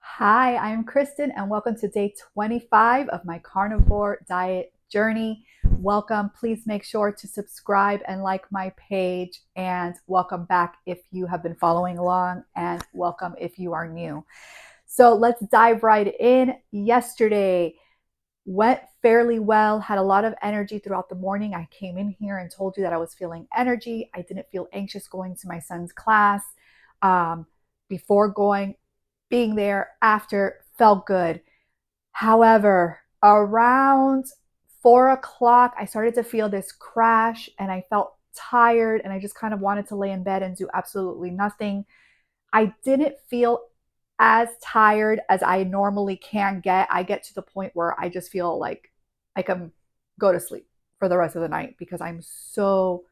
Hi, I'm Kristen, and welcome to day 25 of my carnivore diet journey. Welcome. Please make sure to subscribe and like my page, and welcome back if you have been following along, and welcome if you are new. So let's dive right in. Yesterday went fairly well, had a lot of energy throughout the morning. I came in here and told you that I was feeling energy. I didn't feel anxious going to my son's class. Um, Before going, being there after felt good. However, around 4 o'clock, I started to feel this crash and I felt tired and I just kind of wanted to lay in bed and do absolutely nothing. I didn't feel as tired as I normally can get. I get to the point where I just feel like I can go to sleep for the rest of the night because I'm so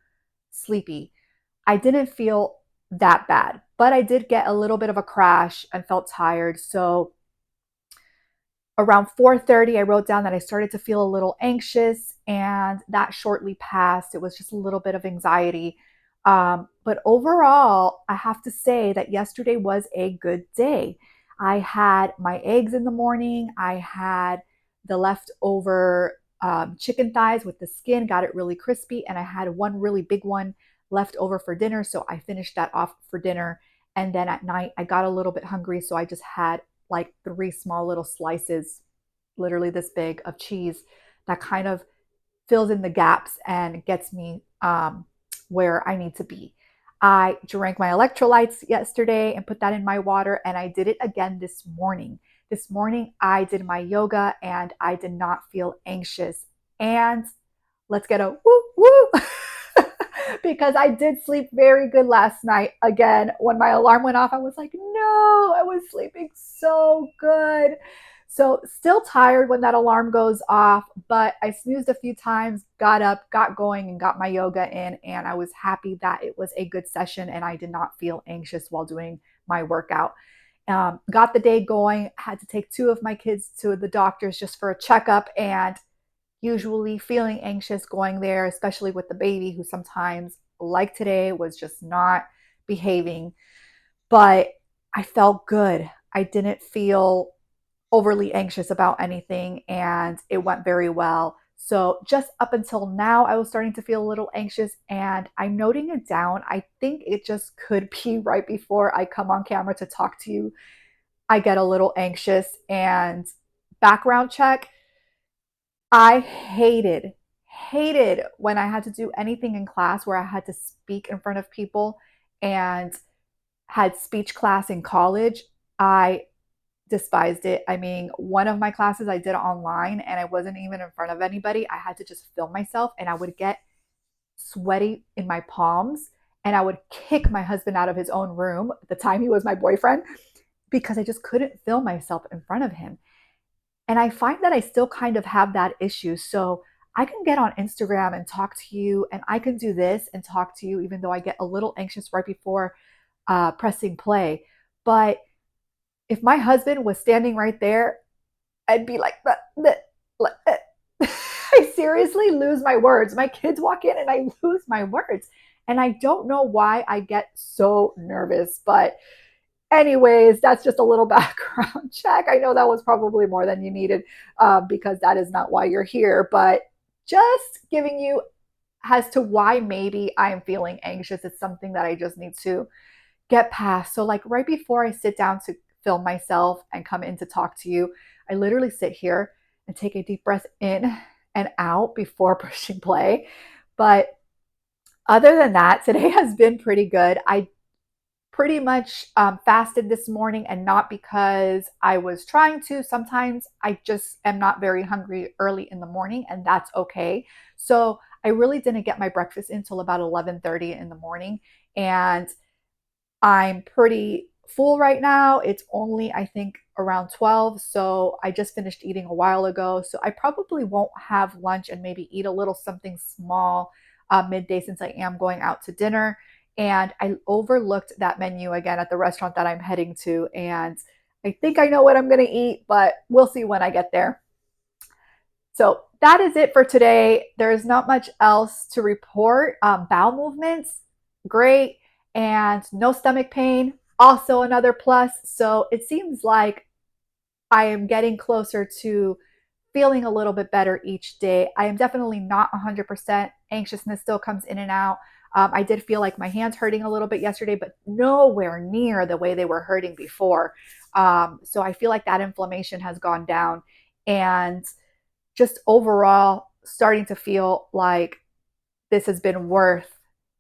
sleepy. I didn't feel that bad, but I did get a little bit of a crash and felt tired. So around 4:30, I wrote down that I started to feel a little anxious, and that shortly passed. It was just a little bit of anxiety. But overall, I have to say that yesterday was a good day. I had my eggs in the morning. I had the leftover chicken thighs with the skin, got it really crispy, and I had one really big one left over for dinner. So I finished that off for dinner. And then at night, I got a little bit hungry. So I just had like three small little slices, literally this big, of cheese that kind of fills in the gaps and gets me where I need to be. I drank my electrolytes yesterday and put that in my water, and I did it again this morning. This morning, I did my yoga and I did not feel anxious. And let's get a woo woo because I did sleep very good last night. Again, when my alarm went off, I was like, no, I was sleeping so good. So, still tired when that alarm goes off, but I snoozed a few times, got up, got going, and got my yoga in. And I was happy that it was a good session and I did not feel anxious while doing my workout. Got the day going, had to take two of my kids to the doctors just for a checkup, and usually feeling anxious going there, especially with the baby who sometimes, like today, was just not behaving. But I felt good. I didn't feel overly anxious about anything and it went very well. So just up until now, I was starting to feel a little anxious and I'm noting it down. I think it just could be right before I come on camera to talk to you. I get a little anxious and background check. I hated when I had to do anything in class where I had to speak in front of people and had speech class in college. I despised it. I mean, one of my classes I did online and I wasn't even in front of anybody. I had to just film myself and I would get sweaty in my palms and I would kick my husband out of his own room. At the time, he was my boyfriend because I just couldn't film myself in front of him. And I find that I still kind of have that issue. So I can get on Instagram and talk to you, and I can do this and talk to you, even though I get a little anxious right before pressing play. But if my husband was standing right there, I'd be like, I seriously lose my words. My kids walk in and I lose my words. And I don't know why I get so nervous, but anyways, that's just a little background check. I know that was probably more than you needed because that is not why you're here, but just giving you as to why maybe I'm feeling anxious. It's something that I just need to get past. So, like right before I sit down to film myself and come in to talk to you, I literally sit here and take a deep breath in and out before pushing play. But other than that, today has been pretty good. I pretty much fasted this morning and not because I was trying to. Sometimes I just am not very hungry early in the morning and that's okay. So I really didn't get my breakfast until about 11:30 in the morning and I'm pretty full right now. It's only, I think, around 12. So I just finished eating a while ago. So I probably won't have lunch and maybe eat a little something small midday since I am going out to dinner. And I overlooked that menu again at the restaurant that I'm heading to. And I think I know what I'm going to eat, but we'll see when I get there. So that is it for today. There is not much else to report. Bowel movements, great. And no stomach pain, also another plus. So it seems like I am getting closer to feeling a little bit better each day. I am definitely not 100%. Anxiousness still comes in and out. I did feel like my hands hurting a little bit yesterday, but nowhere near the way they were hurting before. So I feel like that inflammation has gone down, and just overall starting to feel like this has been worth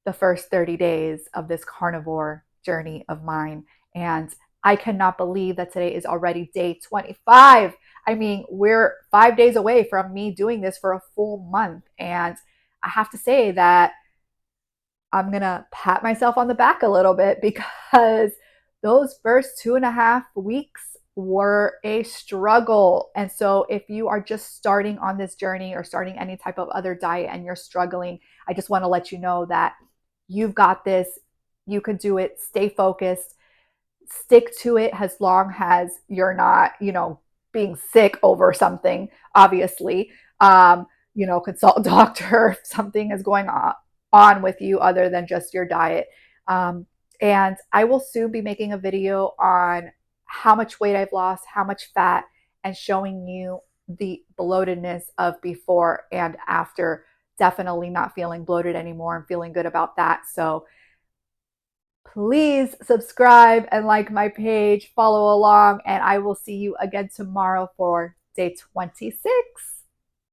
the first 30 days of this carnivore journey of mine. And I cannot believe that today is already day 25. I mean, we're 5 days away from me doing this for a full month. And I have to say that I'm going to pat myself on the back a little bit, because those first 2.5 weeks were a struggle. And so, if you are just starting on this journey or starting any type of other diet and you're struggling, I just want to let you know that you've got this. You can do it. Stay focused, stick to it as long as you're not, being sick over something, obviously. Um, consult a doctor if something is going on with you other than just your diet. Um, and I will soon be making a video on how much weight I've lost, how much fat, and showing you the bloatedness of before and after. Definitely not feeling bloated anymore and feeling good about that. So please subscribe and like my page, follow along, and I will see you again tomorrow for day 26.